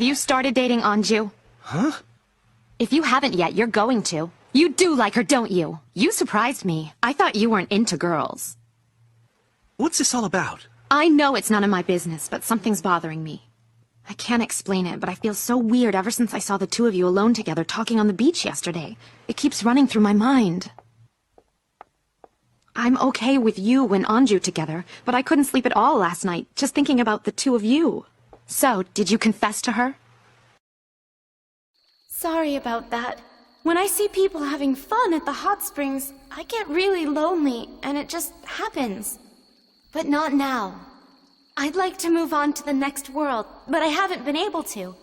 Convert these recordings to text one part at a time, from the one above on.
Have you started dating Anju? Huh? If you haven't yet, you're going to. You do like her, don't you? You surprised me. I thought you weren't into girls. What's this all about? I know it's none of my business, but something's bothering me. I can't explain it, but I feel so weird ever since I saw the two of you alone together talking on the beach yesterday. It keeps running through my mind. I'm okay with you and Anju together, but I couldn't sleep at all last night, just thinking about the two of you. So, did you confess to her? Sorry about that. When I see people having fun at the hot springs, I get really lonely, and it just happens. But not now. I'd like to move on to the next world, but I haven't been able to.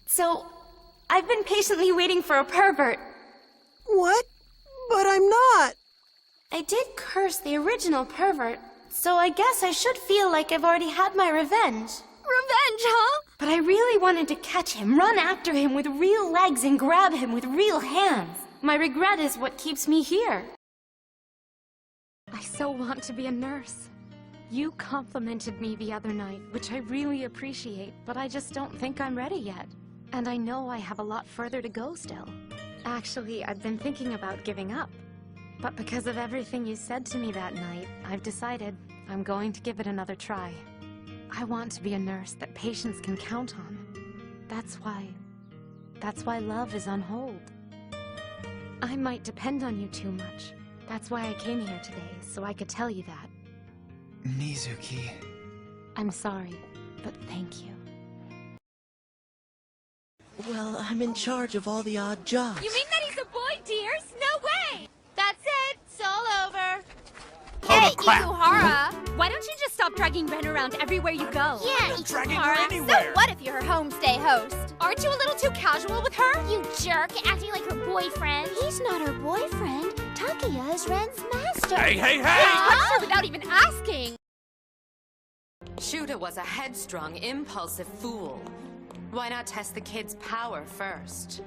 So, I've been patiently waiting for a pervert. What? But I'm not! I did curse the original pervert, so I guess I should feel like I've already had my revenge. Revenge, huh? But I really wanted to catch him, run after him with real legs and grab him with real hands. My regret is what keeps me here. I so want to be a nurse. You complimented me the other night, which I really appreciate, but I just don't think I'm ready yet. And I know I have a lot further to go still. Actually, I've been thinking about giving up. But because of everything you said to me that night, I've decided I'm going to give it another try. I want to be a nurse that patients can count on. That's why love is on hold. I might depend on you too much. That's why I came here today, so I could tell you that. Mizuki. I'm sorry, but thank you. Well, I'm in charge of all the odd jobs. You mean that he's a boy, dears? No way! That's it. It's all over. Hey, Ikuhara! Why don't you just stop dragging Ren around everywhere you go? Yeah, dragging her Ikuhara. anywhere. So what if you're her homestay host? Aren't you a little too casual with her? You jerk, acting like her boyfriend. He's not her boyfriend. Takuya is Ren's master. Hey, hey, You hey! touched her without even asking. Shuta was a headstrong, impulsive fool. Why not test the kid's power first?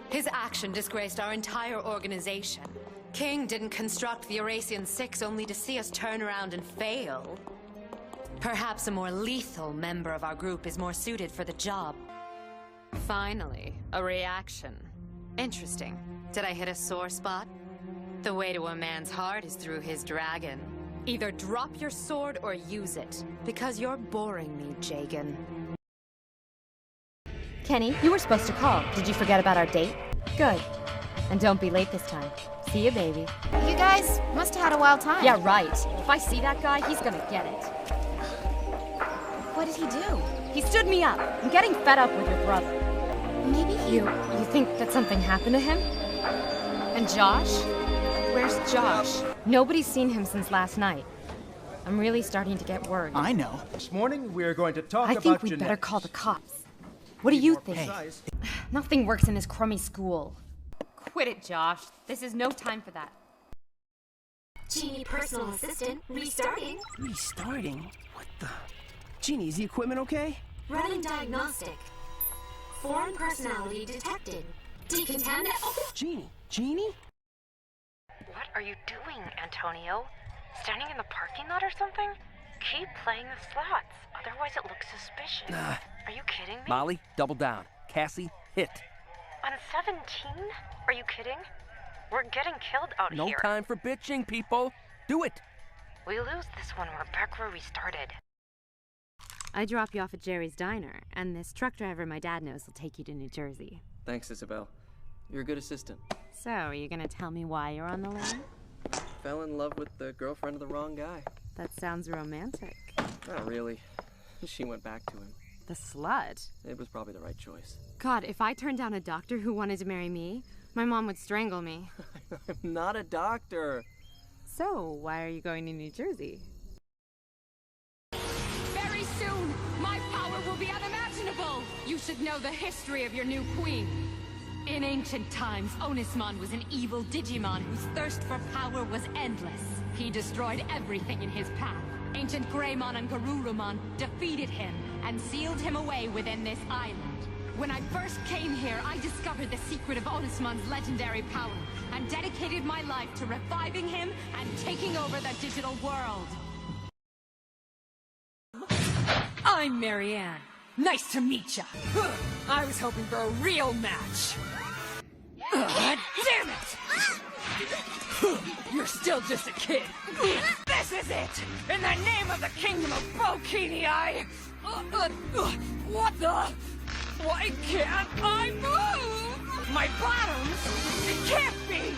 His action disgraced our entire organization. King didn't construct the Eurasian Six only to see us turn around and fail. Perhaps a more lethal member of our group is more suited for the job. Finally, a reaction. Interesting. Did I hit a sore spot? The way to a man's heart is through his dragon. Either drop your sword or use it, because you're boring me, Jagan. Kenny, you were supposed to call. Did you forget about our date? Good. And don't be late this time. See you, baby. You guys must have had a wild time. Yeah, right. If I see that guy, he's gonna get it. What did he do? He stood me up. I'm getting fed up with your brother. Maybe he... You think that something happened to him? And Josh? Where's Josh? Nobody's seen him since last night. I'm really starting to get worried. I know. This morning, we are going to talk I about think we'd better genetics. call the cops. What do you think? Hey. Nothing works in this crummy school. Quit it, Josh. This is no time for that. Genie personal assistant, restarting. Restarting? What the? Genie, is the equipment okay? Running diagnostic. Foreign personality detected. Decontaminate. Oh. Genie? What are you doing, Antonio? Standing in the parking lot or something? Keep playing the slots, otherwise it looks suspicious. Are you kidding me? Molly, double down. Cassie, hit. On 17? Are you kidding? We're getting killed out No here. time for bitching, people. Do it. We lose this one, we're back where we started. I drop you off at Jerry's Diner, and this truck driver my dad knows will take you to New Jersey. Thanks, Isabel. You're a good assistant. So, are you gonna tell me why you're on the lam? Fell in love with the girlfriend of the wrong guy. That sounds romantic. Not really. She went back to him. The slut? It was probably the right choice. God, if I turned down a doctor who wanted to marry me, my mom would strangle me. I'm not a doctor. So, why are you going to New Jersey? Very soon, my power will be unimaginable! You should know the history of your new queen. In ancient times, Onismon was an evil Digimon whose thirst for power was endless. He destroyed everything in his path. Ancient Greymon and Garurumon defeated him and sealed him away within this island. When I first came here, I discovered the secret of Onismon's legendary power and dedicated my life to reviving him and taking over the digital world. I'm Marianne, Nice to meet ya. I was hoping for a real match. God damn it! You're still just a kid. This is it! In the name of the Kingdom of Bokini, what the? Why can't I move? My bottoms? It can't be!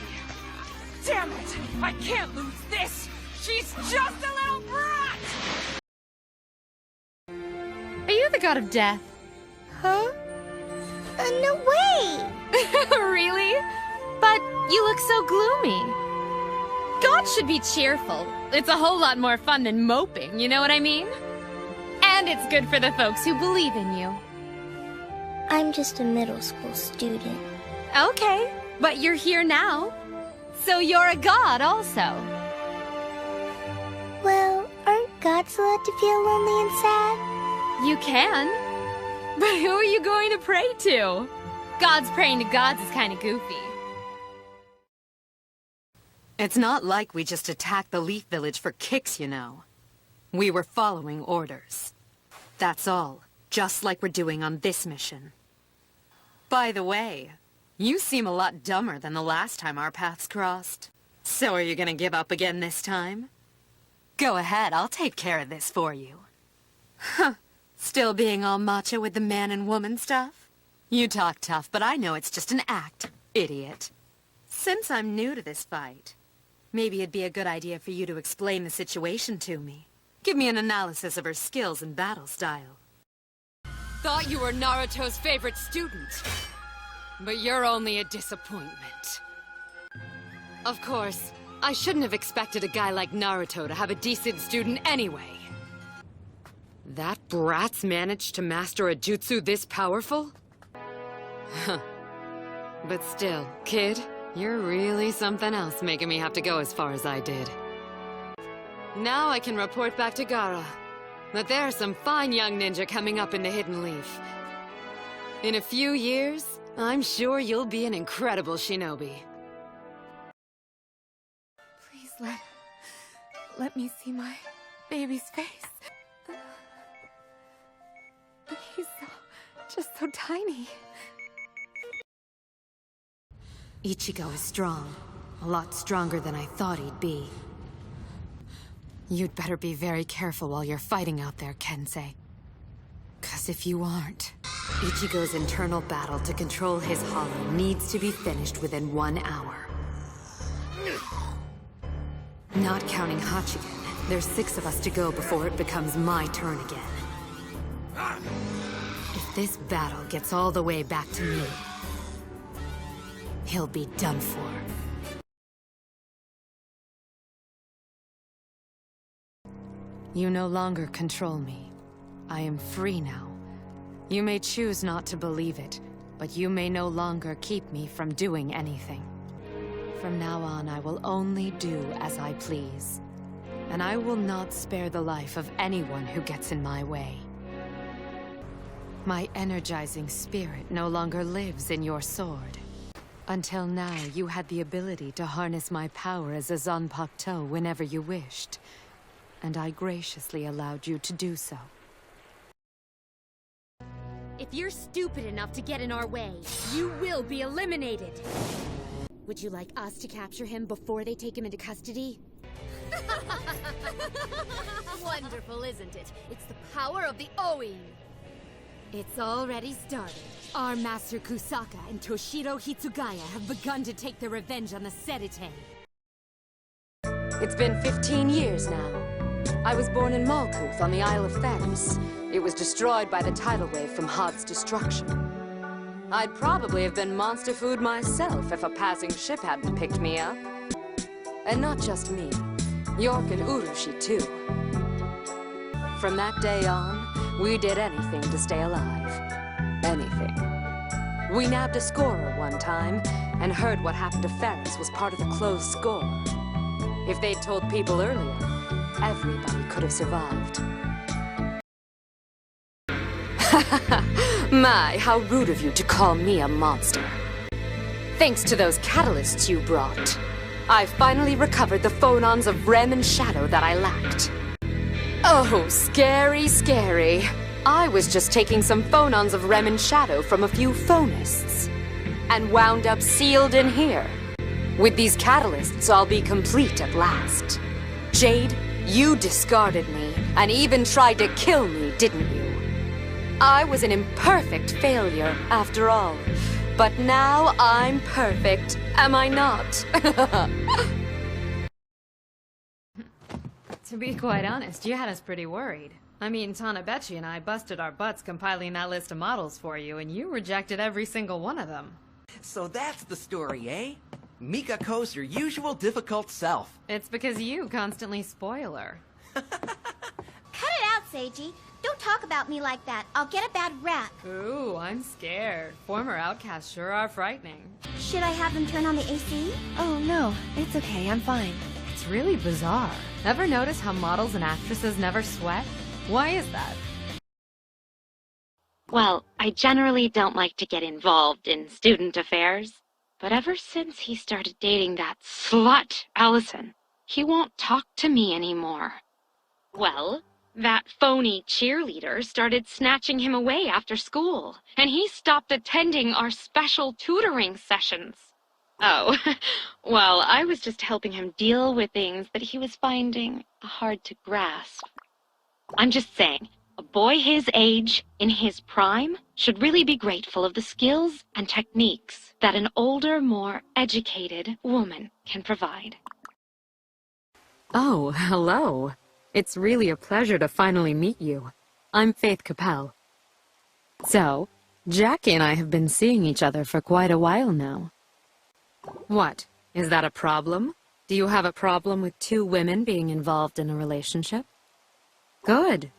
Damn it! I can't lose this! She's just a little brat! Are you the god of death? Huh? No way! Really? But you look so gloomy. Gods should be cheerful. It's a whole lot more fun than moping, you know what I mean? And it's good for the folks who believe in you. I'm just a middle school student. Okay, but you're here now. So you're a god also. Well, aren't gods allowed to feel lonely and sad? You can. But who are you going to pray to? Gods praying to gods is kind of goofy. It's not like we just attacked the Leaf Village for kicks, you know. We were following orders. That's all, just like we're doing on this mission. By the way, you seem a lot dumber than the last time our paths crossed. So are you gonna give up again this time? Go ahead, I'll take care of this for you. Huh, still being all macho with the man and woman stuff? You talk tough, but I know it's just an act, idiot. Since I'm new to this fight, maybe it'd be a good idea for you to explain the situation to me. Give me an analysis of her skills and battle style. Thought you were Naruto's favorite student. But you're only a disappointment. Of course, I shouldn't have expected a guy like Naruto to have a decent student anyway. That brat's managed to master a jutsu this powerful? Huh. But still, kid, you're really something else making me have to go as far as I did. Now I can report back to Gaara that there are some fine young ninja coming up in the Hidden Leaf. In a few years, I'm sure you'll be an incredible shinobi. Please let me see my baby's face. He's just so tiny. Ichigo is strong. A lot stronger than I thought he'd be. You'd better be very careful while you're fighting out there, Kensei. 'Cause if you aren't, Ichigo's internal battle to control his hollow needs to be finished within 1 hour. Not counting Hachigen, there's 6 of us to go before it becomes my turn again. If this battle gets all the way back to me, he'll be done for. You no longer control me. I am free now. You may choose not to believe it, but you may no longer keep me from doing anything. From now on, I will only do as I please. And I will not spare the life of anyone who gets in my way. My energizing spirit no longer lives in your sword. Until now, you had the ability to harness my power as a Zanpakuto whenever you wished. And I graciously allowed you to do so. If you're stupid enough to get in our way, you will be eliminated. Would you like us to capture him before they take him into custody? Wonderful, isn't it? It's the power of the Oin. It's already started. Our master Kusaka and Toshiro Hitsugaya have begun to take their revenge on the Setite. It's been 15 years now. I was born in Malkuth on the Isle of Thanos. It was destroyed by the tidal wave from Hod's destruction. I'd probably have been monster food myself if a passing ship hadn't picked me up. And not just me. York and Urushi, too. From that day on, we did anything to stay alive. Anything. We nabbed a scorer one time, and heard what happened to Ferris was part of the closed score. If they'd told people earlier, everybody could have survived. My, how rude of you to call me a monster. Thanks to those catalysts you brought, I finally recovered the phonons of Rem and Shadow that I lacked. Oh, scary, scary. I was just taking some phonons of Rem and Shadow from a few phonists, and wound up sealed in here. With these catalysts, I'll be complete at last. Jade, you discarded me, and even tried to kill me, didn't you? I was an imperfect failure, after all. But now I'm perfect, am I not? To be quite honest, you had us pretty worried. I mean, Tanabechi and I busted our butts compiling that list of models for you, and you rejected every single one of them. So that's the story, eh? Mikako's your usual difficult self. It's because you constantly spoil her. Cut it out, Seiji. Don't talk about me like that. I'll get a bad rap. Ooh, I'm scared. Former outcasts sure are frightening. Should I have them turn on the AC? Oh, no. It's okay. I'm fine. It's really bizarre. Ever notice how models and actresses never sweat? Why is that? Well, I generally don't like to get involved in student affairs, but ever since he started dating that slut, Allison, he won't talk to me anymore. Well, that phony cheerleader started snatching him away after school, and he stopped attending our special tutoring sessions. Oh, well, I was just helping him deal with things that he was finding hard to grasp. I'm just saying, a boy his age, in his prime, should really be grateful of the skills and techniques that an older, more educated woman can provide. Oh, hello. It's really a pleasure to finally meet you. I'm Faith Capel. So, Jackie and I have been seeing each other for quite a while now. What? Is that a problem? Do you have a problem with two women being involved in a relationship? Good.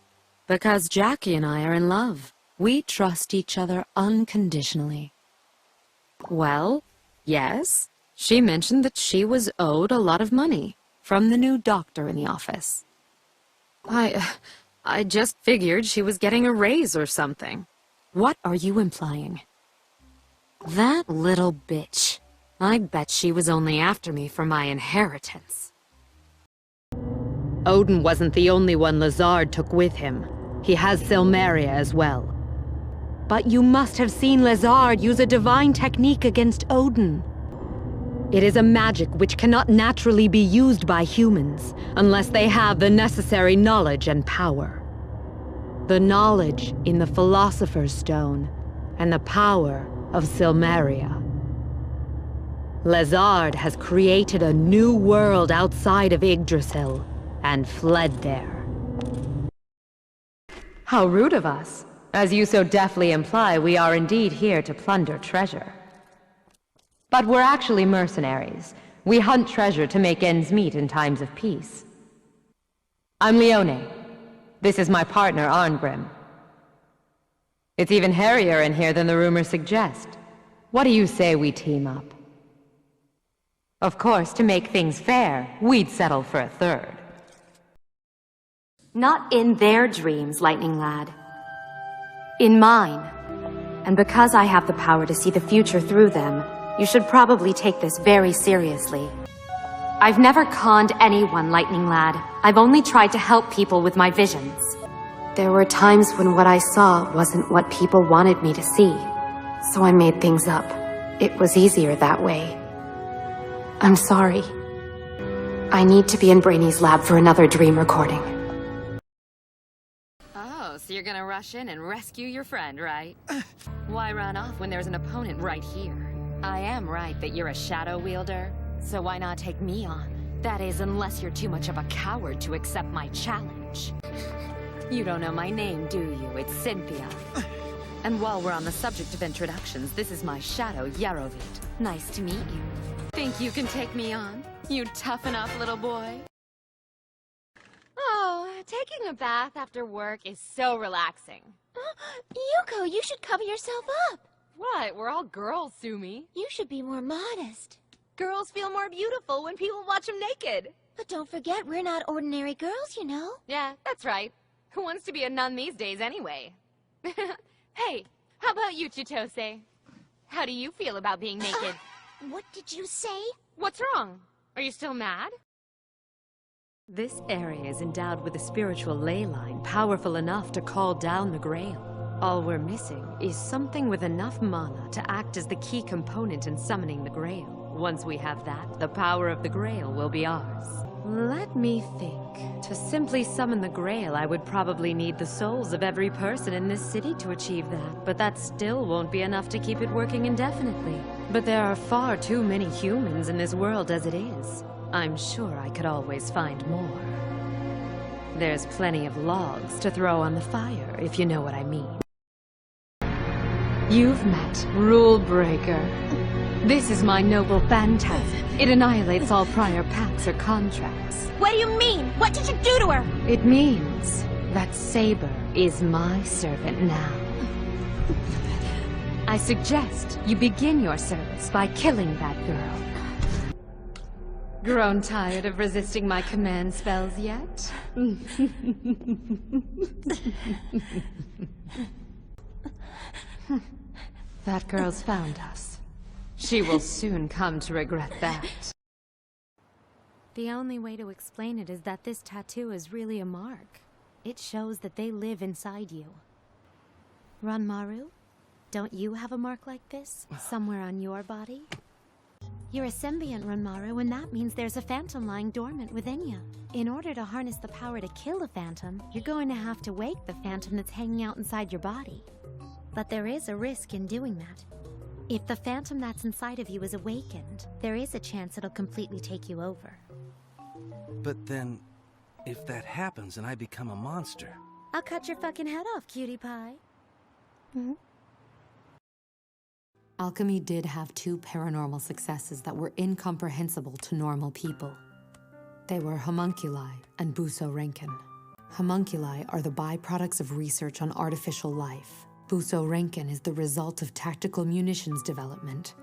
Because Jackie and I are in love. We trust each other unconditionally. Well, yes. She mentioned that she was owed a lot of money from the new doctor in the office. I just figured she was getting a raise or something. What are you implying? That little bitch. I bet she was only after me for my inheritance. Odin wasn't the only one Lazard took with him. He has Silmeria as well. But you must have seen Lazard use a divine technique against Odin. It is a magic which cannot naturally be used by humans unless they have the necessary knowledge and power. The knowledge in the Philosopher's Stone and the power of Silmeria. Lazard has created a new world outside of Yggdrasil and fled there. How rude of us. As you so deftly imply, we are indeed here to plunder treasure. But we're actually mercenaries. We hunt treasure to make ends meet in times of peace. I'm Leone. This is my partner, Arngrim. It's even hairier in here than the rumors suggest. What do you say we team up? Of course, to make things fair, we'd settle for a third. Not in their dreams, Lightning Lad. In mine. And because I have the power to see the future through them, you should probably take this very seriously. I've never conned anyone, Lightning Lad. I've only tried to help people with my visions. There were times when what I saw wasn't what people wanted me to see. So I made things up. It was easier that way. I'm sorry. I need to be in Brainy's lab for another dream recording. Oh, so you're gonna rush in and rescue your friend, right? Why run off when there's an opponent right here? I am right that you're a shadow wielder, so why not take me on? That is, unless you're too much of a coward to accept my challenge. You don't know my name, do you? It's Cynthia. And while we're on the subject of introductions, this is my shadow, Yarovit. Nice to meet you. Think you can take me on? You toughen up, little boy. Oh, taking a bath after work is so relaxing. Yuko, you should cover yourself up. What? We're all girls, Sumi. You should be more modest. Girls feel more beautiful when people watch them naked. But don't forget, we're not ordinary girls, you know. Yeah, that's right. Who wants to be a nun these days anyway? Hey, how about you, Chitose? How do you feel about being naked? What did you say? What's wrong? Are you still mad? This area is endowed with a spiritual ley line powerful enough to call down the Grail. All we're missing is something with enough mana to act as the key component in summoning the Grail. Once we have that, the power of the Grail will be ours. Let me think. To simply summon the Grail, I would probably need the souls of every person in this city to achieve that, but that still won't be enough to keep it working indefinitely. But there are far too many humans in this world as it is. I'm sure I could always find more. There's plenty of logs to throw on the fire, if you know what I mean. You've met Rule Breaker. This is my noble phantasm. It annihilates all prior pacts or contracts. What do you mean? What did you do to her? It means that Saber is my servant now. I suggest you begin your service by killing that girl. Grown tired of resisting my command spells yet? That girl's found us. She will soon come to regret that. The only way to explain it is that this tattoo is really a mark. It shows that they live inside you. Ranmaru, don't you have a mark like this somewhere on your body? You're a symbiont, Ranmaru, and that means there's a phantom lying dormant within you. In order to harness the power to kill the phantom, you're going to have to wake the phantom that's hanging out inside your body. But there is a risk in doing that. If the phantom that's inside of you is awakened, there is a chance it'll completely take you over. But then, if that happens and I become a monster... I'll cut your fucking head off, cutie pie. Alchemy did have two paranormal successes that were incomprehensible to normal people. They were homunculi and Buso Renkin. Homunculi are the byproducts of research on artificial life. Buso Renkin is the result of tactical munitions development.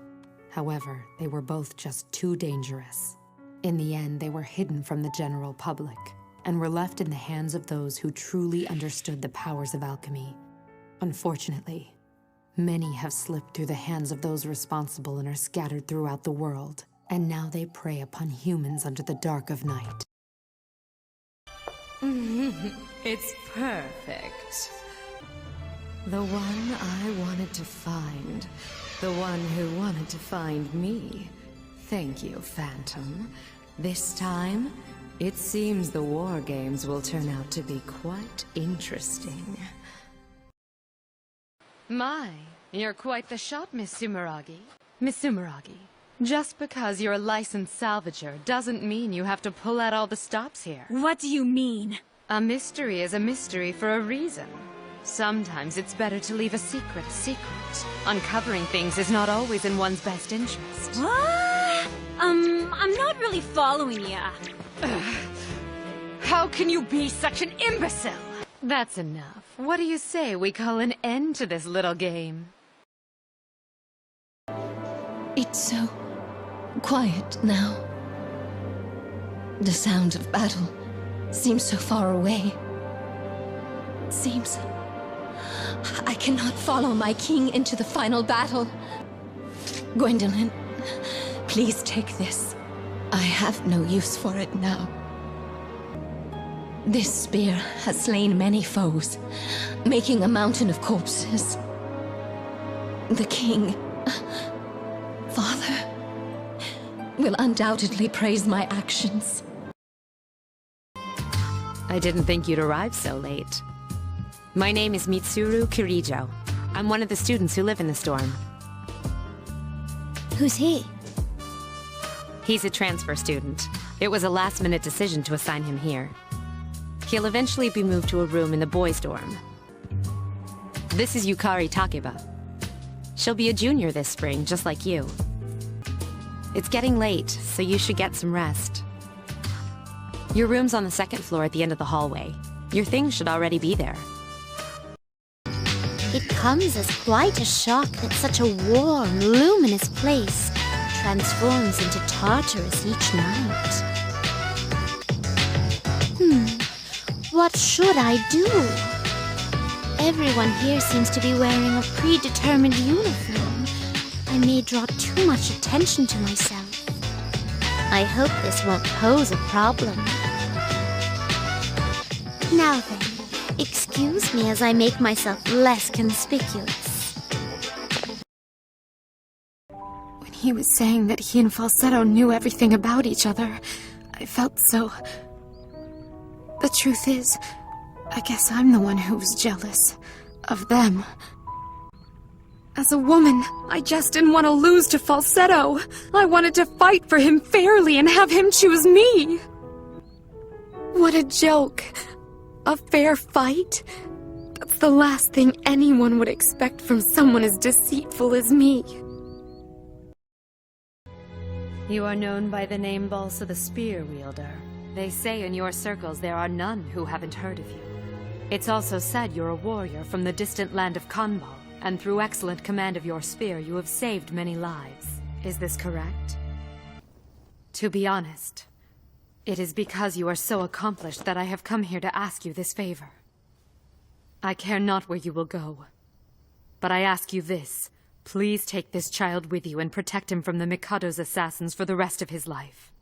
However, they were both just too dangerous. In the end, they were hidden from the general public and were left in the hands of those who truly understood the powers of alchemy. Unfortunately, many have slipped through the hands of those responsible and are scattered throughout the world, and now they prey upon humans under the dark of night. It's perfect. The one I wanted to find. The one who wanted to find me. Thank you, Phantom. This time, it seems the war games will turn out to be quite interesting. My, you're quite the shot, Miss Sumeragi. Miss Sumeragi, just because you're a licensed salvager doesn't mean you have to pull out all the stops here. What do you mean? A mystery is a mystery for a reason. Sometimes it's better to leave a secret a secret. Uncovering things is not always in one's best interest. What? I'm not really following ya. How can you be such an imbecile? That's enough. What do you say we call an end to this little game? It's so quiet now. The sound of battle seems so far away. It seems I cannot follow my king into the final battle. Gwendolyn, please take this. I have no use for it now. This spear has slain many foes, making a mountain of corpses. The king, Father, will undoubtedly praise my actions. I didn't think you'd arrive so late. My name is Mitsuru Kirijo. I'm one of the students who live in the storm. Who's he? He's a transfer student. It was a last-minute decision to assign him here. He'll eventually be moved to a room in the boys' dorm. This is Yukari Takeba. She'll be a junior this spring, just like you. It's getting late, so you should get some rest. Your room's on the second floor at the end of the hallway. Your things should already be there. It comes as quite a shock that such a warm, luminous place transforms into Tartarus each night. What should I do? Everyone here seems to be wearing a predetermined uniform. I may draw too much attention to myself. I hope this won't pose a problem. Now then, excuse me as I make myself less conspicuous. When he was saying that he and Falsetto knew everything about each other, I felt so... The truth is, I guess I'm the one who was jealous of them. As a woman, I just didn't want to lose to Falsetto. I wanted to fight for him fairly and have him choose me. What a joke. A fair fight? That's the last thing anyone would expect from someone as deceitful as me. You are known by the name Balsa the Spear Wielder. They say in your circles there are none who haven't heard of you. It's also said you're a warrior from the distant land of Kanbal, and through excellent command of your spear you have saved many lives. Is this correct? To be honest, it is because you are so accomplished that I have come here to ask you this favor. I care not where you will go, but I ask you this. Please take this child with you and protect him from the Mikado's assassins for the rest of his life.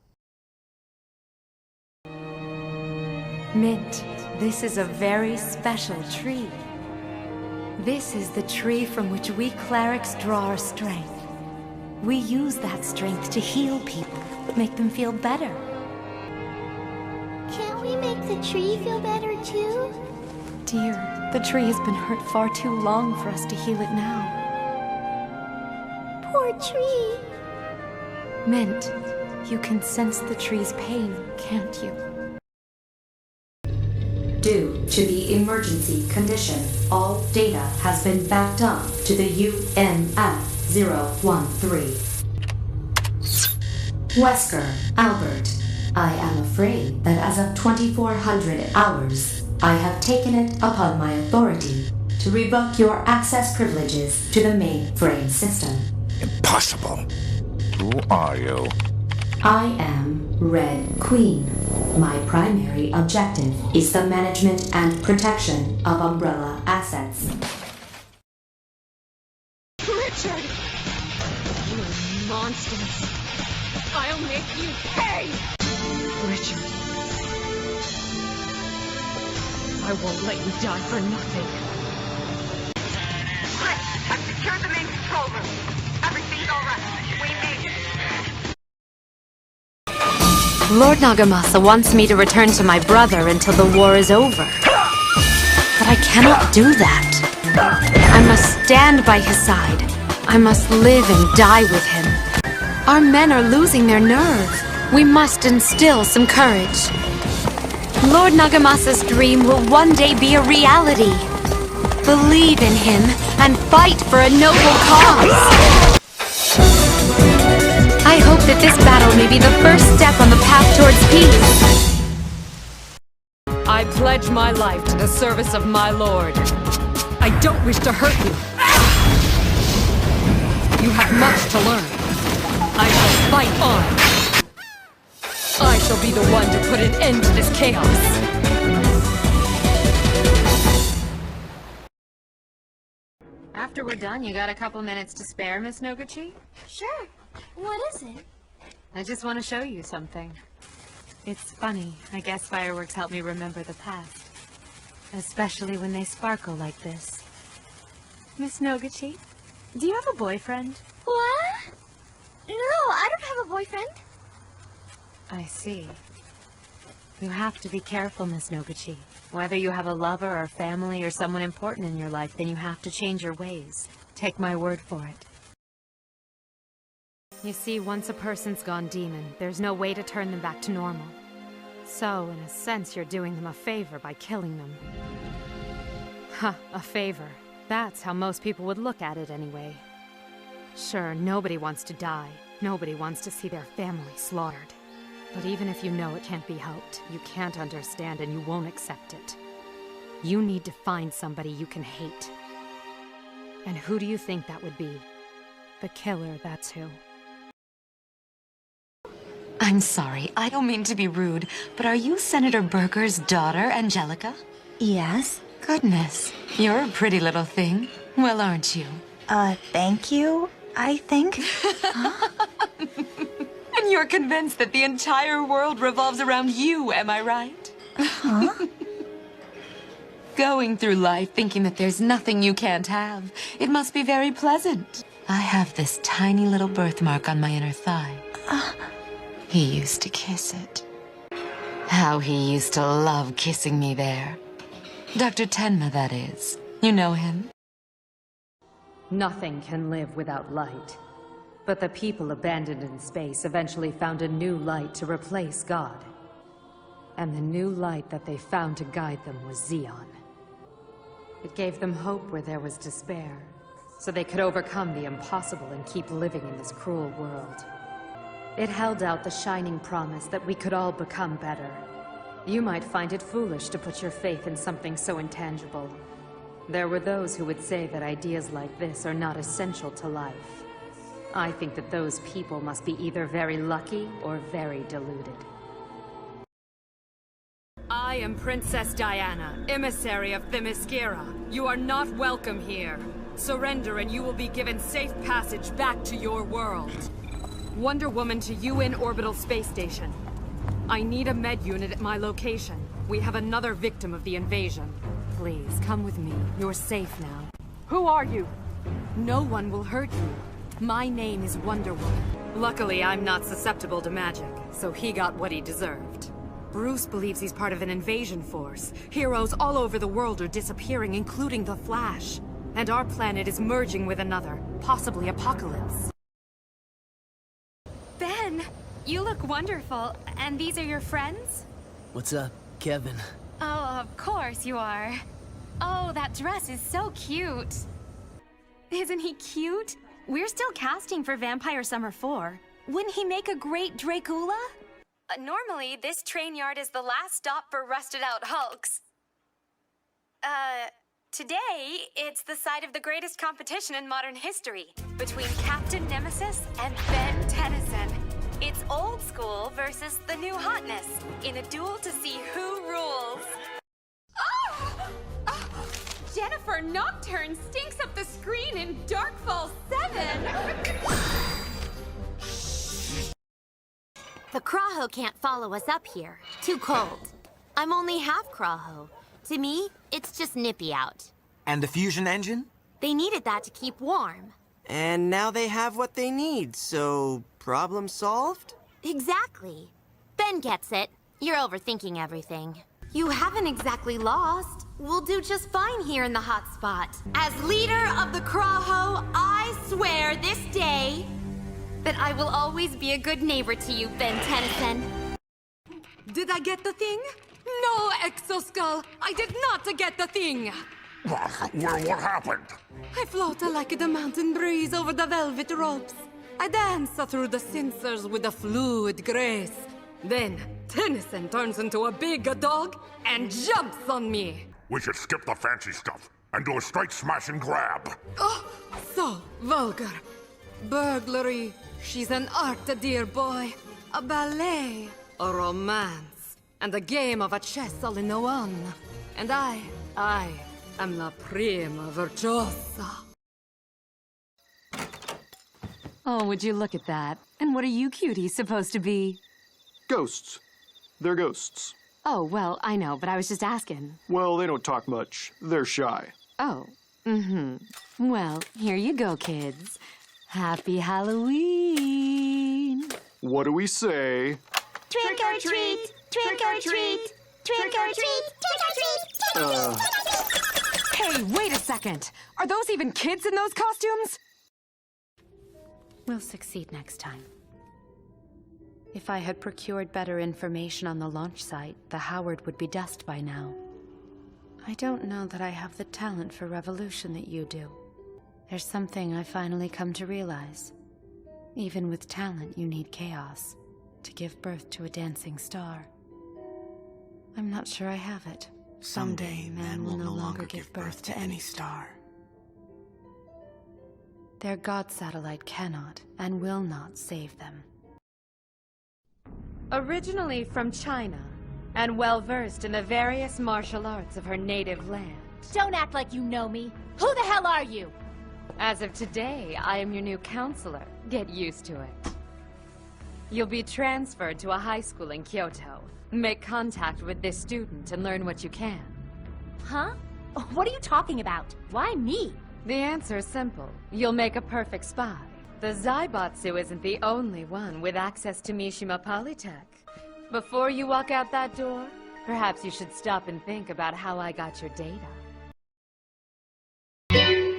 Mint, this is a very special tree. This is the tree from which we clerics draw our strength. We use that strength to heal people, make them feel better. Can't we make the tree feel better too? Dear, the tree has been hurt far too long for us to heal it now. Poor tree. Mint, you can sense the tree's pain, can't you? Due to the emergency condition, all data has been backed up to the UNF-013. Wesker, Albert, I am afraid that as of 2400 hours, I have taken it upon my authority to revoke your access privileges to the mainframe system. Impossible. Who are you? I am Red Queen. My primary objective is the management and protection of Umbrella assets. Richard! You monsters! I'll make you pay! Richard. I won't let you die for nothing. Chris, I've secured the main control room. Everything's alright. We made it. Lord Nagamasa wants me to return to my brother until the war is over. But I cannot do that. I must stand by his side. I must live and die with him. Our men are losing their nerve. We must instill some courage. Lord Nagamasa's dream will one day be a reality. Believe in him and fight for a noble cause. I hope that this battle may be the first step on the path towards peace. I pledge my life to the service of my lord. I don't wish to hurt you. You have much to learn. I shall fight on. I shall be the one to put an end to this chaos. After we're done, you got a couple minutes to spare, Miss Noguchi? Sure. What is it? I just want to show you something. It's funny. I guess fireworks help me remember the past. Especially when they sparkle like this. Miss Noguchi, do you have a boyfriend? What? No, I don't have a boyfriend. I see. You have to be careful, Miss Noguchi. Whether you have a lover or family or someone important in your life, then you have to change your ways. Take my word for it. You see, once a person's gone demon, there's no way to turn them back to normal. So, in a sense, you're doing them a favor by killing them. Huh, a favor. That's how most people would look at it anyway. Sure, nobody wants to die. Nobody wants to see their family slaughtered. But even if you know it can't be helped, you can't understand and you won't accept it. You need to find somebody you can hate. And who do you think that would be? The killer, that's who. I'm sorry, I don't mean to be rude, but are you Senator Berger's daughter, Angelica? Yes. Goodness, you're a pretty little thing. Well, aren't you? Thank you, I think. And you're convinced that the entire world revolves around you, am I right? Huh? Going through life thinking that there's nothing you can't have. It must be very pleasant. I have this tiny little birthmark on my inner thigh. He used to kiss it. How he used to love kissing me there. Dr. Tenma, that is. You know him? Nothing can live without light. But the people abandoned in space eventually found a new light to replace God. And the new light that they found to guide them was Xeon. It gave them hope where there was despair, so they could overcome the impossible and keep living in this cruel world. It held out the shining promise that we could all become better. You might find it foolish to put your faith in something so intangible. There were those who would say that ideas like this are not essential to life. I think that those people must be either very lucky or very deluded. I am Princess Diana, emissary of Themyscira. You are not welcome here. Surrender and you will be given safe passage back to your world. Wonder Woman to UN Orbital Space Station. I need a med unit at my location. We have another victim of the invasion. Please, come with me. You're safe now. Who are you? No one will hurt you. My name is Wonder Woman. Luckily, I'm not susceptible to magic, so he got what he deserved. Bruce believes he's part of an invasion force. Heroes all over the world are disappearing, including the Flash. And our planet is merging with another, possibly Apocalypse. Ben, you look wonderful. And these are your friends? What's up, Kevin? Oh, of course you are. Oh, that dress is so cute. Isn't he cute? We're still casting for Vampire Summer 4. Wouldn't he make a great Dracula? Normally, this train yard is the last stop for rusted-out hulks. Today, it's the site of the greatest competition in modern history between Captain Nemesis and Ben Tennyson. It's old school versus the new hotness in a duel to see who rules. Oh! Jennifer Nocturne stinks up the screen in Darkfall 7! The Kraho can't follow us up here. Too cold. I'm only half Kraho. To me, it's just nippy out. And the fusion engine? They needed that to keep warm. And now they have what they need, so problem solved? Exactly. Ben gets it. You're overthinking everything. You haven't exactly lost. We'll do just fine here in the hot spot. As leader of the Kraho, I swear this day that I will always be a good neighbor to you, Ben Tennyson. Did I get the thing? No, Exoskull! I did not get the thing! What happened? I float like the mountain breeze over the velvet ropes. I dance through the censers with a fluid grace. Then, Tennyson turns into a big dog and jumps on me. We should skip the fancy stuff and do a straight smash and grab. Oh, so vulgar. Burglary. She's an art, dear boy. A ballet. A romance. And a game of a chess all in one. And I am la prima virtuosa. Oh, would you look at that? And what are you cuties supposed to be? Ghosts. They're ghosts. Oh, well, I know, but I was just asking. Well, they don't talk much. They're shy. Oh, Well, here you go, kids. Happy Halloween! What do we say? Trick or treat! Trick or treat! Trick or treat! Trick or treat! Hey, wait a second! Are those even kids in those costumes? We'll succeed next time. If I had procured better information on the launch site, the Howard would be dust by now. I don't know that I have the talent for revolution that you do. There's something I finally come to realize. Even with talent, you need chaos to give birth to a dancing star. I'm not sure I have it. Someday, man will no longer give birth to any star. Their god satellite cannot and will not save them. Originally from China, and well-versed in the various martial arts of her native land. Don't act like you know me. Who the hell are you? As of today, I am your new counselor. Get used to it. You'll be transferred to a high school in Kyoto. Make contact with this student and learn what you can. Huh? What are you talking about? Why me? The answer is simple. You'll make a perfect spy. The Zaibatsu isn't the only one with access to Mishima Polytech. Before you walk out that door, perhaps you should stop and think about how I got your data.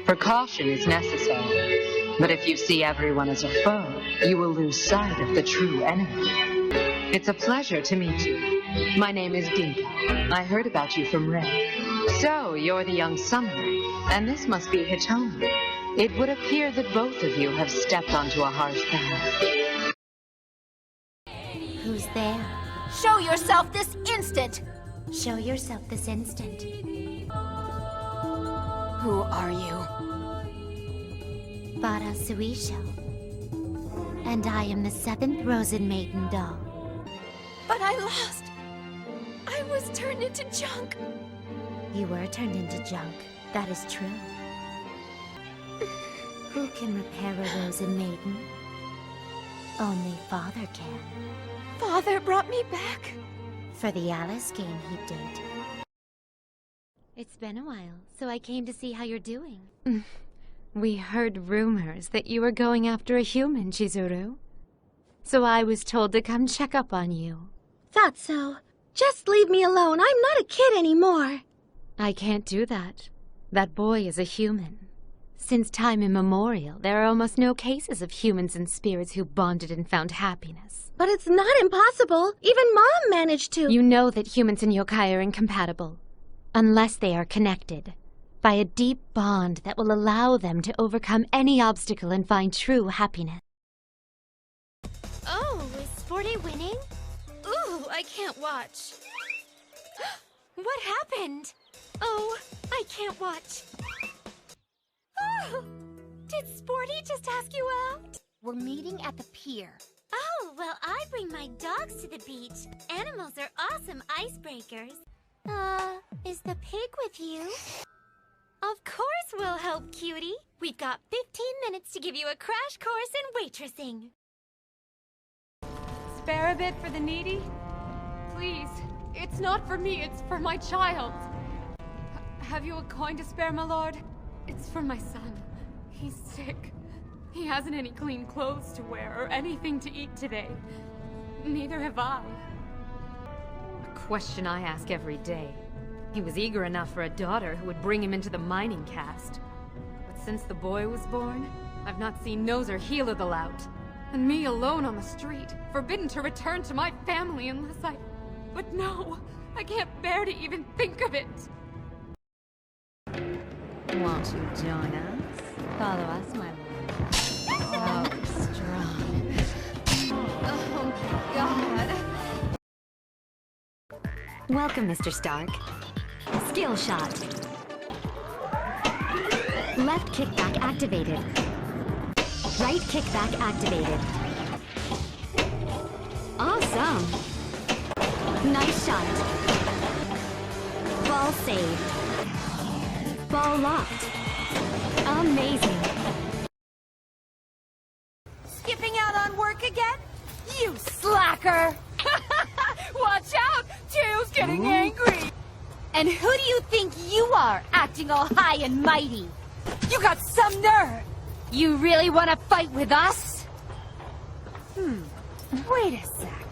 Precaution is necessary, but if you see everyone as a foe, you will lose sight of the true enemy. It's a pleasure to meet you. My name is Dinka. I heard about you from Ray. So, you're the young summoner, and this must be Hitomi. It would appear that both of you have stepped onto a harsh path. Who's there? Show yourself this instant! Show yourself this instant. Who are you? Bara Suisho. And I am the 7th Rosen Maiden doll. But I lost. I was turned into junk. You were turned into junk. That is true. Who can repair a Rosen Maiden? Only Father can. Father brought me back. For the Alice game, he did. It's been a while, so I came to see how you're doing. We heard rumors that you were going after a human, Chizuru. So I was told to come check up on you. Thought so. Just leave me alone. I'm not a kid anymore. I can't do that. That boy is a human. Since time immemorial, there are almost no cases of humans and spirits who bonded and found happiness. But it's not impossible. Even Mom managed to. You know that humans and yokai are incompatible, unless they are connected by a deep bond that will allow them to overcome any obstacle and find true happiness. Oh, is Sporty winning? Ooh, I can't watch. What happened? Oh, I can't watch. Oh, did Sporty just ask you out? We're meeting at the pier. Oh, well, I bring my dogs to the beach. Animals are awesome icebreakers. Is the pig with you? Of course we'll help, cutie. We've got 15 minutes to give you a crash course in waitressing. Spare a bit for the needy? Please. It's not for me, it's for my child. Have you a coin to spare, my lord? It's for my son. He's sick. He hasn't any clean clothes to wear or anything to eat today. Neither have I. A question I ask every day. He was eager enough for a daughter who would bring him into the mining caste. But since the boy was born, I've not seen nose or heel of the lout. And me alone on the street, forbidden to return to my family unless I... But no, I can't bear to even think of it. Won't you join us? Follow us, my lord. Oh, strong. Oh, God. Welcome, Mr. Stark. Skill shot. Left kickback activated. Right kickback activated. Awesome. Nice shot. Ball saved. Ball locked. Amazing. Skipping out on work again? You slacker! Watch out! Tail's getting angry! And who do you think you are, acting all high and mighty? You got some nerve! You really want to fight with us? Wait a sec.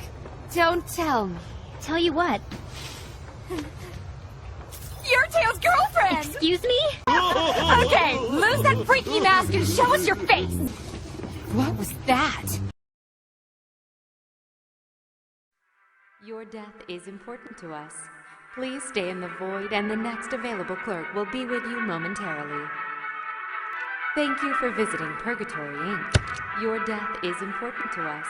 Don't tell me. Tell you what. You're Tail's girlfriend! Excuse me? Okay, lose that freaky mask and show us your face! What was that? Your death is important to us. Please stay in the void, and the next available clerk will be with you momentarily. Thank you for visiting Purgatory Inc. Your death is important to us.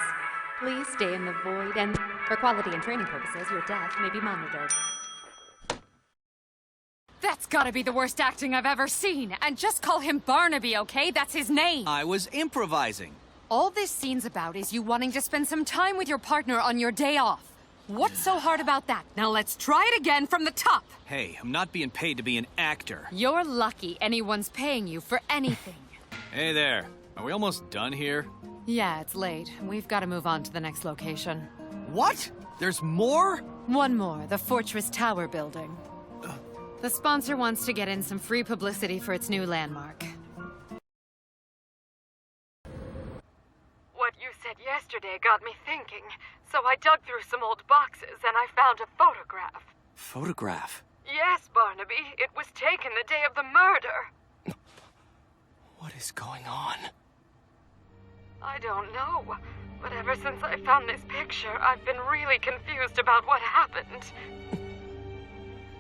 Please stay in the void, and for quality and training purposes, your death may be monitored. That's gotta be the worst acting I've ever seen. And just call him Barnaby, okay? That's his name. I was improvising. All this scene's about is you wanting to spend some time with your partner on your day off. What's so hard about that? Now let's try it again from the top. Hey, I'm not being paid to be an actor. You're lucky anyone's paying you for anything. Hey there. Are we almost done here? Yeah, it's late. We've got to move on to the next location. What? There's more? One more, the Fortress Tower building. The sponsor wants to get in some free publicity for its new landmark. What you said yesterday got me thinking, so I dug through some old boxes and I found a photograph. Photograph? Yes, Barnaby, it was taken the day of the murder. What is going on? I don't know, but ever since I found this picture, I've been really confused about what happened.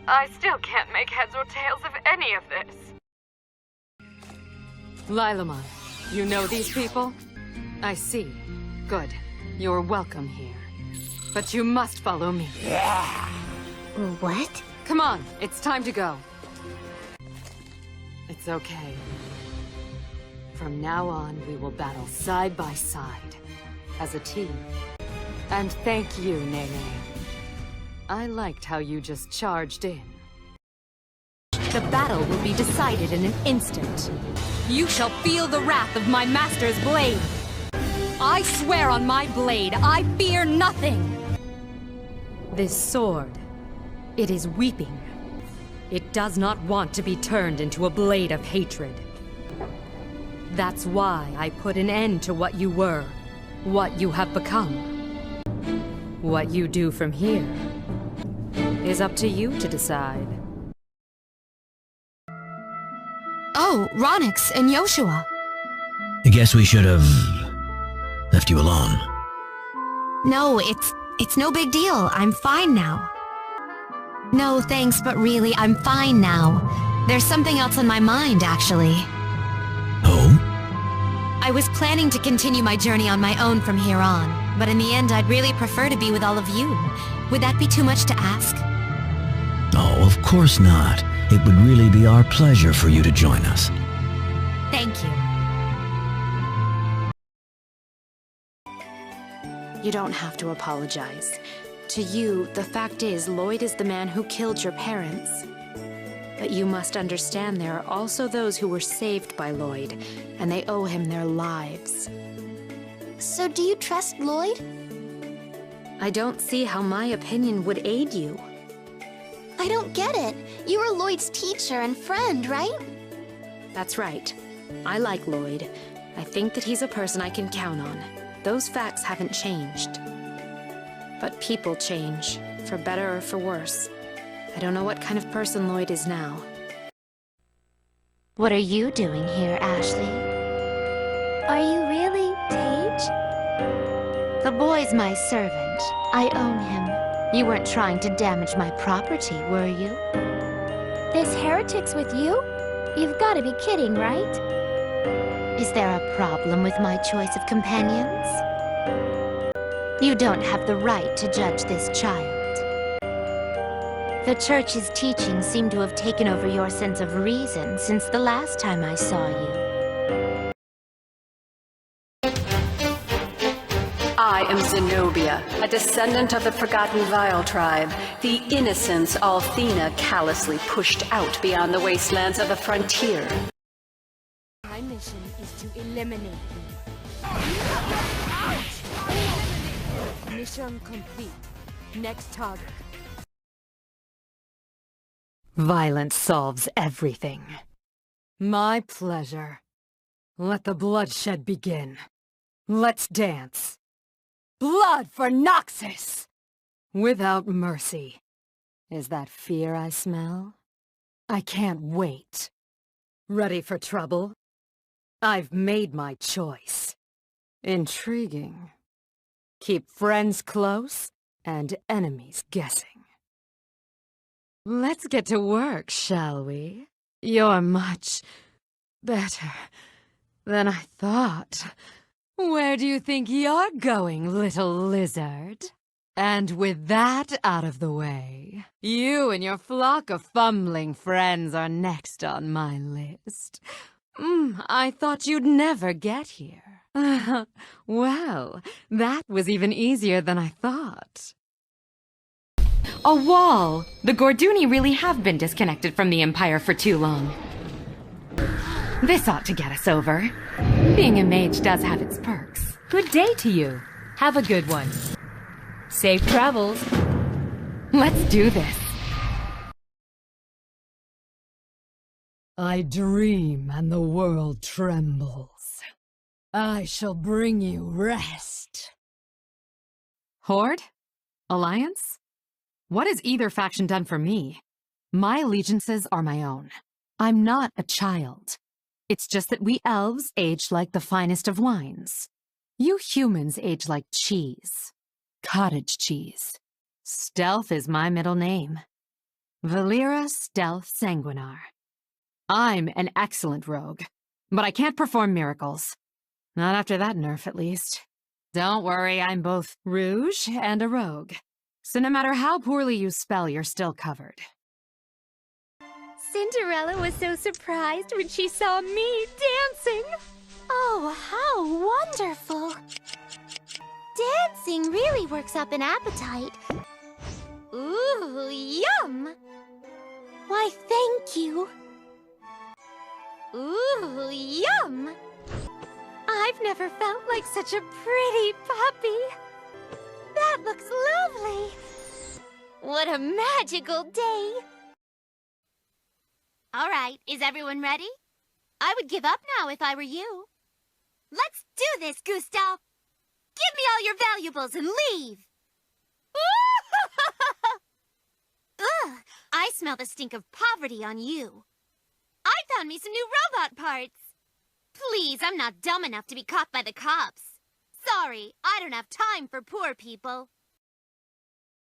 I still can't make heads or tails of any of this. Lilamon, you know these people? I see. Good. You're welcome here. But you must follow me. What? Come on, it's time to go. It's okay. From now on, we will battle side by side, as a team. And thank you, Nene. I liked how you just charged in. The battle will be decided in an instant. You shall feel the wrath of my master's blade. I swear on my blade, I fear nothing. This sword, it is weeping. It does not want to be turned into a blade of hatred. That's why I put an end to what you were, what you have become. What you do from here is up to you to decide. Oh, Ronix and Yoshua. I guess we should have left you alone. No, it's no big deal. I'm fine now. No, thanks, but really, I'm fine now. There's something else on my mind, actually. Oh? I was planning to continue my journey on my own from here on, but in the end, I'd really prefer to be with all of you. Would that be too much to ask? Oh, of course not. It would really be our pleasure for you to join us. Thank you. You don't have to apologize. To you, the fact is, Lloyd is the man who killed your parents. But you must understand there are also those who were saved by Lloyd, and they owe him their lives. So do you trust Lloyd? I don't see how my opinion would aid you. I don't get it. You were Lloyd's teacher and friend, right? That's right. I like Lloyd. I think that he's a person I can count on. Those facts haven't changed. But people change, for better or for worse. I don't know what kind of person Lloyd is now. What are you doing here, Ashley? Are you really Tage? The boy's my servant. I own him. You weren't trying to damage my property, were you? There's heretics with you? You've got to be kidding, right? Is there a problem with my choice of companions? You don't have the right to judge this child. The Church's teachings seem to have taken over your sense of reason since the last time I saw you. I am Zenobia, a descendant of the Forgotten Vile tribe, the innocents Althena callously pushed out beyond the wastelands of the frontier. My mission is to eliminate you. Mission complete. Next target. Violence solves everything. My pleasure. Let the bloodshed begin. Let's dance. Blood for Noxus! Without mercy. Is that fear I smell? I can't wait. Ready for trouble? I've made my choice. Intriguing. Keep friends close and enemies guessing. Let's get to work, shall we? You're much better than I thought. Where do you think you're going, little lizard? And with that out of the way, you and your flock of fumbling friends are next on my list. I thought you'd never get here. Well, that was even easier than I thought. A wall! The Gorduni really have been disconnected from the Empire for too long. This ought to get us over. Being a mage does have its perks. Good day to you. Have a good one. Safe travels. Let's do this. I dream and the world trembles. I shall bring you rest. Horde? Alliance? What has either faction done for me? My allegiances are my own. I'm not a child. It's just that we elves age like the finest of wines. You humans age like cheese. Cottage cheese. Stealth is my middle name. Valera Stealth Sanguinar. I'm an excellent rogue, but I can't perform miracles. Not after that nerf, at least. Don't worry, I'm both rouge and a rogue. So no matter how poorly you spell, you're still covered. Cinderella was so surprised when she saw me dancing. Oh, how wonderful. Dancing really works up an appetite. Ooh, yum! Why, thank you. Ooh, yum! I've never felt like such a pretty puppy. That looks lovely. What a magical day. All right, is everyone ready? I would give up now if I were you. Let's do this, Gustav. Give me all your valuables and leave. Ugh, I smell the stink of poverty on you. I found me some new robot parts. Please, I'm not dumb enough to be caught by the cops. Sorry, I don't have time for poor people.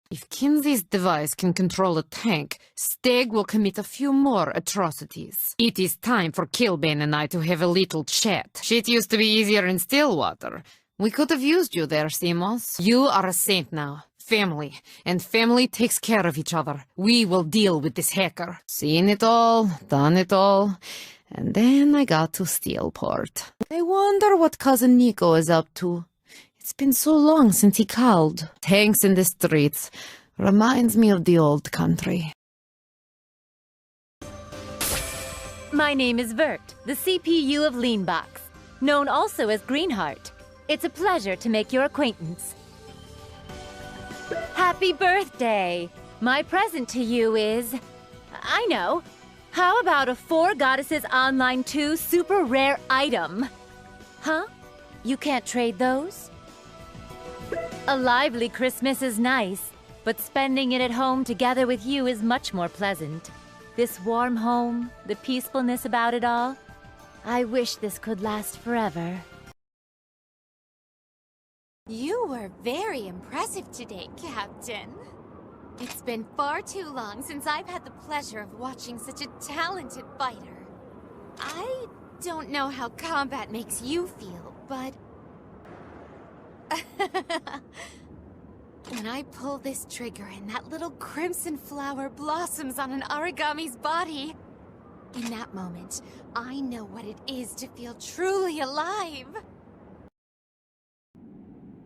If Kinsey's device can control a tank, Steg will commit a few more atrocities. It is time for Killbane and I to have a little chat. Shit used to be easier in Stillwater. We could have used you there, Simos. You are a saint now. Family. And family takes care of each other. We will deal with this hacker. Seen it all, done it all. And then I got to Steelport. I wonder what Cousin Nico is up to. It's been so long since he called. Tanks in the streets. Reminds me of the old country. My name is Vert, the CPU of Leanbox, known also as Greenheart. It's a pleasure to make your acquaintance. Happy birthday! My present to you is... I know. How about a 4 Goddesses Online 2 super rare item? Huh? You can't trade those? A lively Christmas is nice, but spending it at home together with you is much more pleasant. This warm home, the peacefulness about it all. I wish this could last forever. You were very impressive today, Captain. It's been far too long since I've had the pleasure of watching such a talented fighter. I don't know how combat makes you feel, but... when I pull this trigger and that little crimson flower blossoms on an origami's body, in that moment, I know what it is to feel truly alive.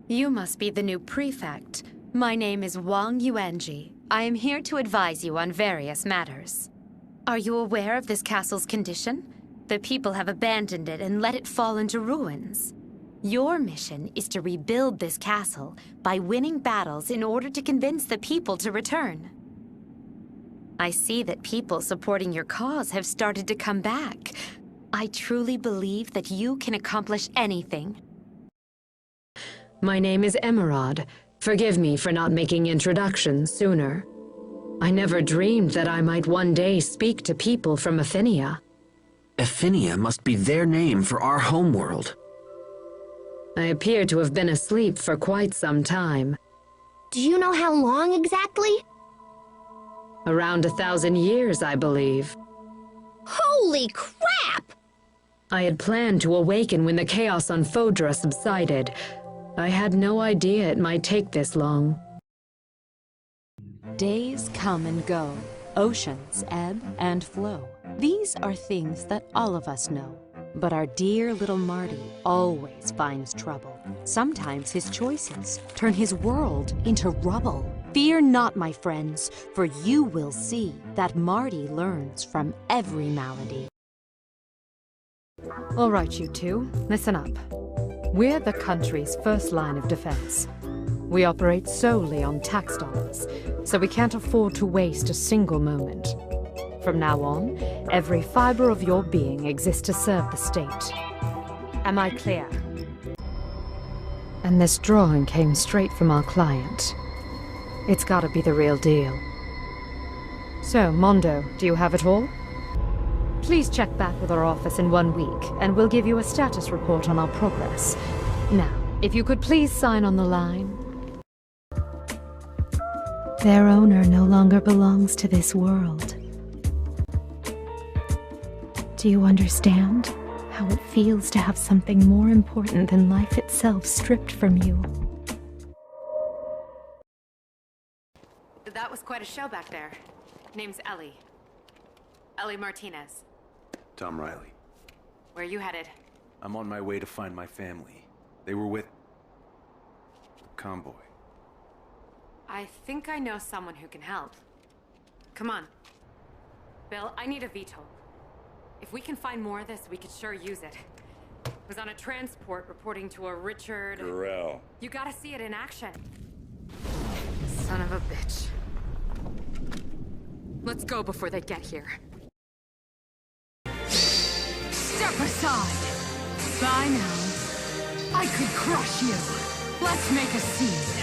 You must be the new prefect. My name is Wang Yuanji. I am here to advise you on various matters. Are you aware of this castle's condition? The people have abandoned it and let it fall into ruins. Your mission is to rebuild this castle by winning battles in order to convince the people to return. I see that people supporting your cause have started to come back. I truly believe that you can accomplish anything. My name is Emerald. Forgive me for not making introductions sooner. I never dreamed that I might one day speak to people from Afinia. Afinia must be their name for our homeworld. I appear to have been asleep for quite some time. Do you know how long exactly? Around 1,000 years, I believe. Holy crap! I had planned to awaken when the chaos on Fodra subsided. I had no idea it might take this long. Days come and go. Oceans ebb and flow. These are things that all of us know. But our dear little Marty always finds trouble. Sometimes his choices turn his world into rubble. Fear not, my friends, for you will see that Marty learns from every malady. All right, you two, listen up. We're the country's first line of defense. We operate solely on tax dollars, so we can't afford to waste a single moment. From now on, every fiber of your being exists to serve the state. Am I clear? And this drawing came straight from our client. It's gotta be the real deal. So, Mondo, do you have it all? Please check back with our office in 1 week, and we'll give you a status report on our progress. Now, if you could please sign on the line. Their owner no longer belongs to this world. Do you understand how it feels to have something more important than life itself stripped from you? That was quite a show back there. Name's Ellie. Ellie Martinez. Tom Riley. Where are you headed? I'm on my way to find my family. They were with... a convoy. I think I know someone who can help. Come on. Bill, I need a VTOL. If we can find more of this, we could sure use it. Was on a transport reporting to a Richard... Gorell. You gotta see it in action. Son of a bitch. Let's go before they get here. Step aside! By now, I could crush you. Let's make a scene.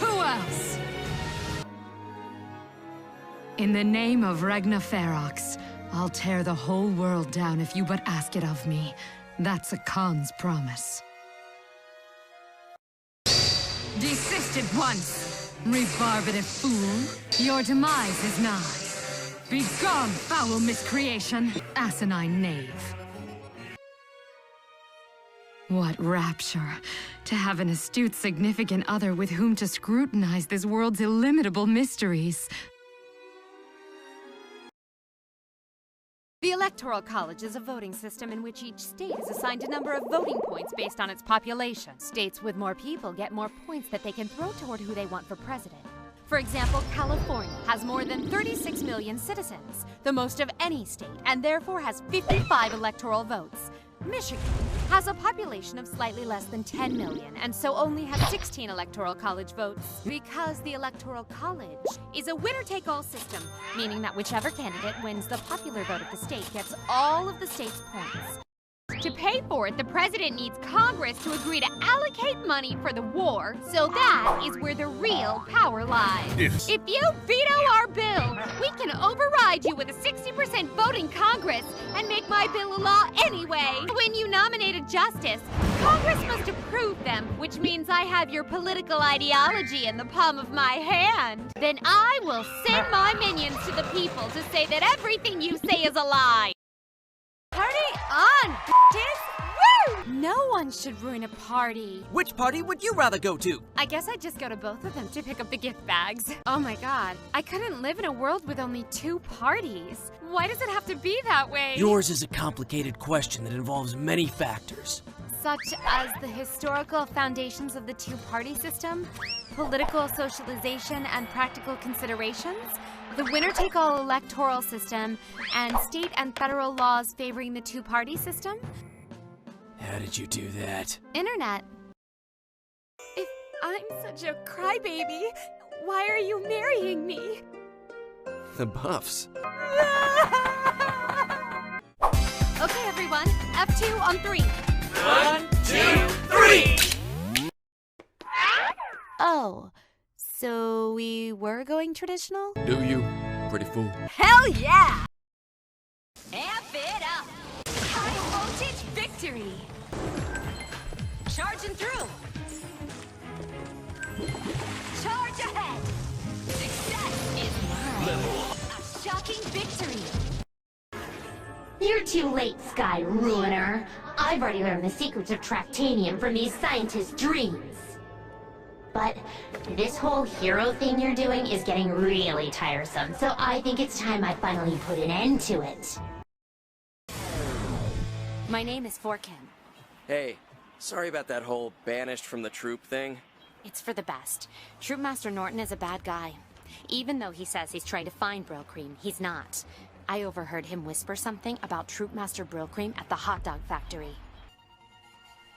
Who else? In the name of Regna Ferox, I'll tear the whole world down if you but ask it of me. That's a Khan's promise. Desist at once, rebarbative fool. Your demise is nigh. Begone, foul miscreation, asinine knave. What rapture, to have an astute, significant other with whom to scrutinize this world's illimitable mysteries. The Electoral College is a voting system in which each state is assigned a number of voting points based on its population. States with more people get more points that they can throw toward who they want for president. For example, California has more than 36 million citizens, the most of any state, and therefore has 55 electoral votes. Michigan has a population of slightly less than 10 million, and so only has 16 Electoral College votes. Because the Electoral College is a winner-take-all system, meaning that whichever candidate wins the popular vote of the state gets all of the state's points. To pay for it, the president needs Congress to agree to allocate money for the war, so that is where the real power lies. Yes. If you veto our bill, we can override you with a 60% vote in Congress and make my bill a law anyway. When you nominate a justice, Congress must approve them, which means I have your political ideology in the palm of my hand. Then I will send my minions to the people to say that everything you say is a lie. Party on, bitches! Woo! No one should ruin a party. Which party would you rather go to? I guess I'd just go to both of them to pick up the gift bags. Oh my god, I couldn't live in a world with only 2 parties. Why does it have to be that way? Yours is a complicated question that involves many factors. Such as the historical foundations of the 2-party system, political socialization and practical considerations, the winner-take-all electoral system, and state and federal laws favoring the 2-party system? How did you do that? Internet. If I'm such a crybaby, why are you marrying me? The buffs. Okay, everyone, F2 on 3. 1, 2, 3! Oh, so we were going traditional? Do you? Pretty fool. Hell yeah! Amp it up! High voltage victory! Charging through! Charge ahead! Success is mine! A shocking victory! You're too late, Sky Ruiner. I've already learned the secrets of Tractanium from these scientists' dreams. But this whole hero thing you're doing is getting really tiresome, so I think it's time I finally put an end to it. My name is Forkin. Hey, sorry about that whole banished from the troop thing. It's for the best. Troop Master Norton is a bad guy. Even though he says he's trying to find Brill Cream, he's not. I overheard him whisper something about Troop Master Brill Cream at the hot dog factory.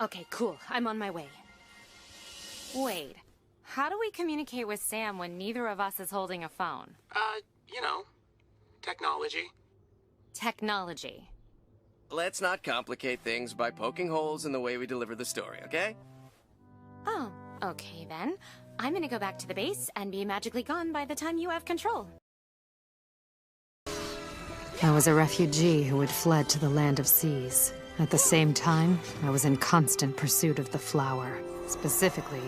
Okay, cool. I'm on my way. Wait, how do we communicate with Sam when neither of us is holding a phone? You know, Technology. Technology. Let's not complicate things by poking holes in the way we deliver the story, okay? Oh, okay then. I'm gonna go back to the base and be magically gone by the time you have control. I was a refugee who had fled to the land of seas. At the same time, I was in constant pursuit of the flower. Specifically,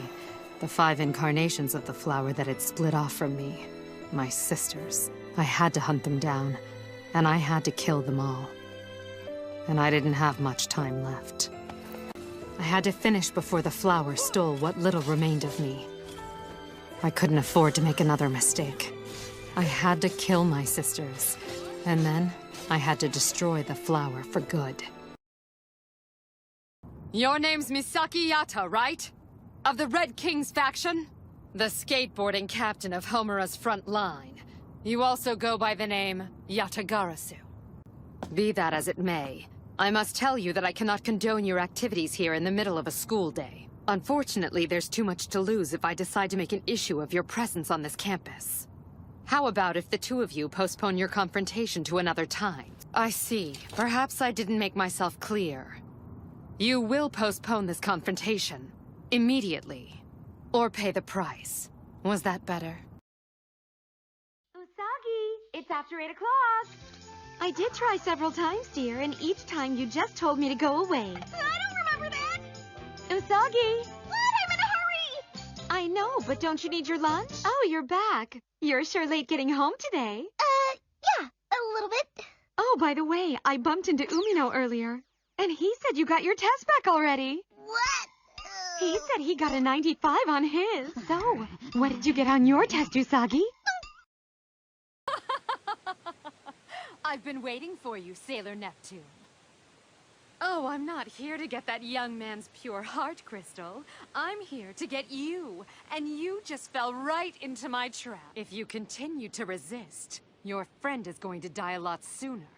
the 5 incarnations of the flower that had split off from me. My sisters. I had to hunt them down, and I had to kill them all. And I didn't have much time left. I had to finish before the flower stole what little remained of me. I couldn't afford to make another mistake. I had to kill my sisters, and then I had to destroy the flower for good. Your name's Misaki Yata, right? Of the Red King's faction? The skateboarding captain of Homura's front line. You also go by the name Yatagarasu. Be that as it may, I must tell you that I cannot condone your activities here in the middle of a school day. Unfortunately, there's too much to lose if I decide to make an issue of your presence on this campus. How about if the two of you postpone your confrontation to another time? I see. Perhaps I didn't make myself clear. You will postpone this confrontation. Immediately. Or pay the price. Was that better? Usagi, it's after 8 o'clock. I did try several times, dear, and each time you just told me to go away. I don't remember that. Usagi. What? I'm in a hurry. I know, but don't you need your lunch? Oh, you're back. You're sure late getting home today. Yeah, a little bit. Oh, by the way, I bumped into Umino earlier, and he said you got your test back already. What? He said he got a 95 on his. So, what did you get on your test, Usagi? I've been waiting for you, Sailor Neptune. Oh, I'm not here to get that young man's pure heart crystal. I'm here to get you, and you just fell right into my trap. If you continue to resist, your friend is going to die a lot sooner.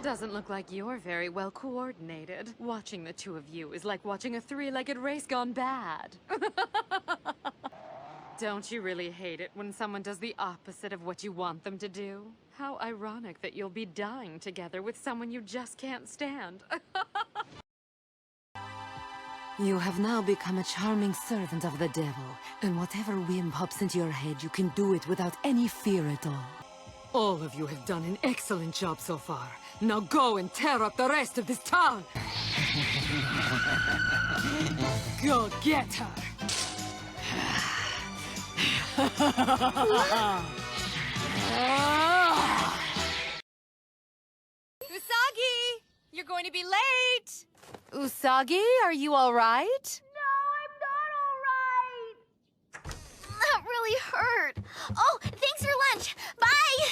Doesn't look like you're very well coordinated. Watching the two of you is like watching a 3-legged race gone bad. Don't you really hate it when someone does the opposite of what you want them to do? How ironic that you'll be dying together with someone you just can't stand. You have now become a charming servant of the devil, and whatever whim pops into your head, you can do it without any fear at all. All of you have done an excellent job so far. Now go and tear up the rest of this town! Go get her! Usagi! You're going to be late! Usagi, are you all right? That really hurt. Oh, thanks for lunch. Bye!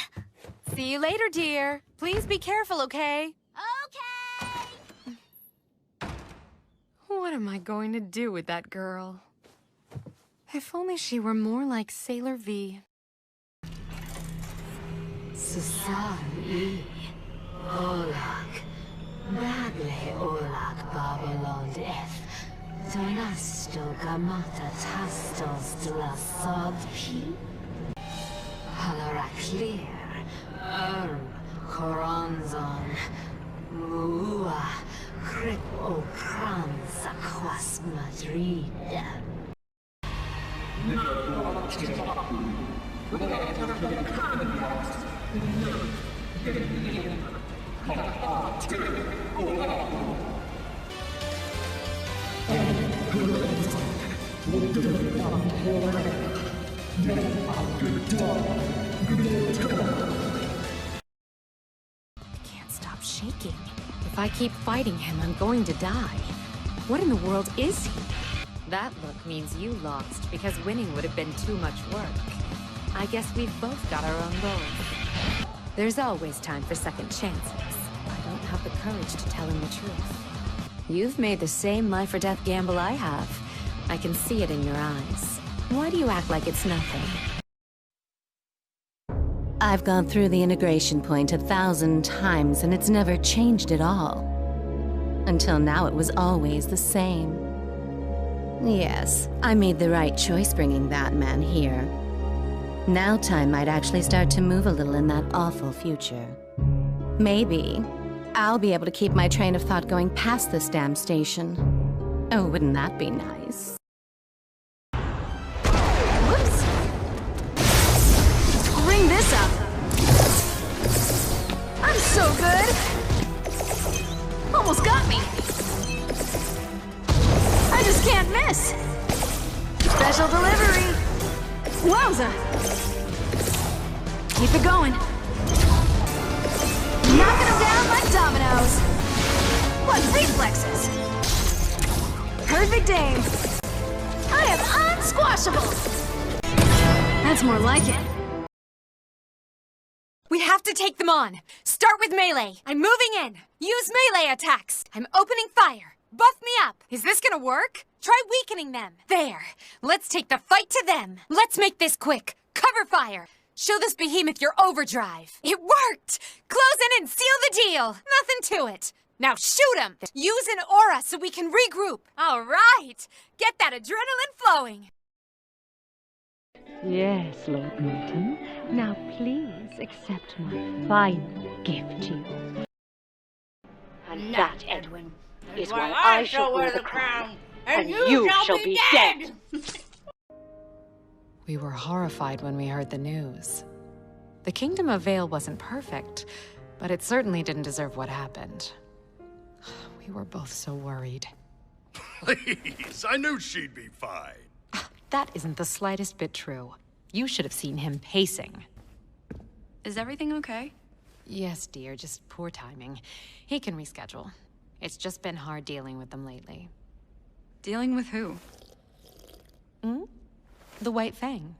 See you later, dear. Please be careful, okay? Okay! What am I going to do with that girl? If only she were more like Sailor V. Susani, Olak, Bagle Olak Babylon F, Donasto Gamata Tastos de la Sodpi, Halaraklir, Coronzon, Mua, Crip O Kranza Quas Madrid. Can't stop shaking. If I keep fighting him, I'm going to die. What in the world is he? That look means you lost, because winning would have been too much work. I guess we've both got our own goals. There's always time for second chances. I don't have the courage to tell him the truth. You've made the same life-or-death gamble I have. I can see it in your eyes. Why do you act like it's nothing? I've gone through the integration point 1,000 times and it's never changed at all. Until now it was always the same. Yes, I made the right choice bringing that man here. Now time might actually start to move a little in that awful future. Maybe I'll be able to keep my train of thought going past this damn station. Oh, wouldn't that be nice? Whoops! Ring this up! I'm so good! Almost got me! I just can't miss! Special delivery! Wowza! Keep it going! Knocking them down like dominoes! What reflexes! Perfect aim! I am unsquashable! That's more like it. We have to take them on. Start with melee. I'm moving in. Use melee attacks. I'm opening fire. Buff me up. Is this gonna work? Try weakening them. There. Let's take the fight to them. Let's make this quick. Cover fire. Show this behemoth your overdrive. It worked! Close in and seal the deal. Nothing to it. Now shoot him. Use an aura so we can regroup. All right. Get that adrenaline flowing. Yes, Lord Milton. Now please accept my final gift to you. And that, Edwin, is why I shall wear the crown, and you shall be dead! We were horrified when we heard the news. The Kingdom of Vale wasn't perfect, but it certainly didn't deserve what happened. We were both so worried. Please, I knew she'd be fine. That isn't the slightest bit true. You should have seen him pacing. Is everything okay? Yes, dear, just poor timing. He can reschedule. It's just been hard dealing with them lately. Dealing with who? The White Fang.